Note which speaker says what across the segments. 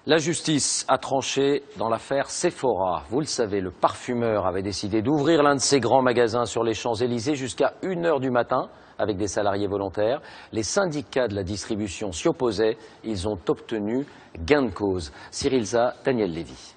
Speaker 1: La justice a tranché dans l'affaire Sephora. Vous le savez, le parfumeur avait décidé d'ouvrir l'un de ses grands magasins sur les Champs-Élysées jusqu'à 1 h du matin avec des salariés volontaires. Les syndicats de la distribution s'y opposaient. Ils ont obtenu gain de cause. Cyril Za, Daniel Lévy.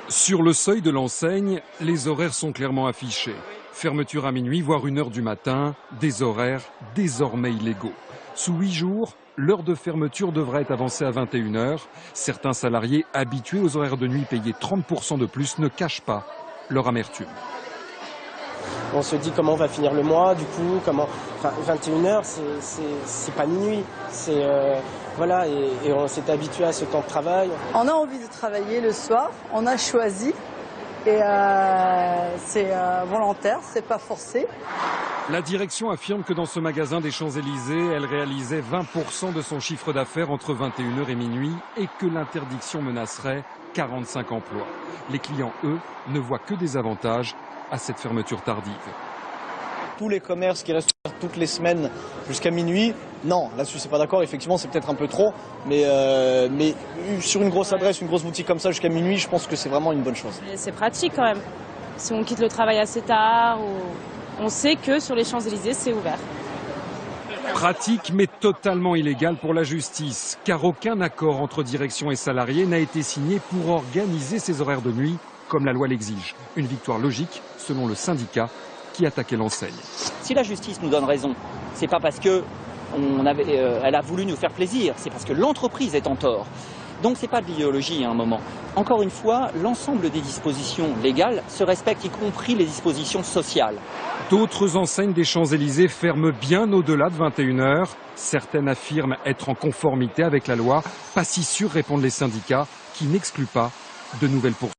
Speaker 2: Sur le seuil de l'enseigne, les horaires sont clairement affichés. Fermeture à minuit, voire 1 h du matin, des horaires désormais illégaux. Sous 8 jours, l'heure de fermeture devrait être avancée à 21 h. Certains salariés habitués aux horaires de nuit payés 30% de plus ne cachent pas leur amertume.
Speaker 3: On se dit comment on va finir le mois, du coup, 21 h, c'est pas minuit. Voilà, et on s'est habitué à ce temps de travail.
Speaker 4: On a envie de travailler le soir, on a choisi, et c'est volontaire, c'est pas forcé.
Speaker 2: La direction affirme que dans ce magasin des Champs-Élysées, elle réalisait 20% de son chiffre d'affaires entre 21 h et minuit et que l'interdiction menacerait 45 emplois. Les clients, eux, ne voient que des avantages à cette fermeture tardive.
Speaker 5: Tous les commerces qui restent ouverts toutes les semaines jusqu'à minuit, non, là-dessus c'est pas d'accord, effectivement c'est peut-être un peu trop, mais sur une grosse adresse, une grosse boutique comme ça jusqu'à minuit, je pense que c'est vraiment une bonne chose.
Speaker 6: C'est pratique quand même, si on quitte le travail assez tard, on sait que sur les Champs-Élysées c'est ouvert.
Speaker 2: Pratique mais totalement illégale pour la justice, car aucun accord entre direction et salariés n'a été signé pour organiser ces horaires de nuit comme la loi l'exige. Une victoire logique selon le syndicat qui attaquait l'enseigne.
Speaker 7: Si la justice nous donne raison, c'est pas parce que elle a voulu nous faire plaisir, c'est parce que l'entreprise est en tort. Donc c'est pas de l'idéologie à un moment. Encore une fois, l'ensemble des dispositions légales se respectent, y compris les dispositions sociales.
Speaker 2: D'autres enseignes des Champs-Élysées ferment bien au-delà de 21 h. Certaines affirment être en conformité avec la loi. Pas si sûr, répondent les syndicats, qui n'excluent pas de nouvelles poursuites.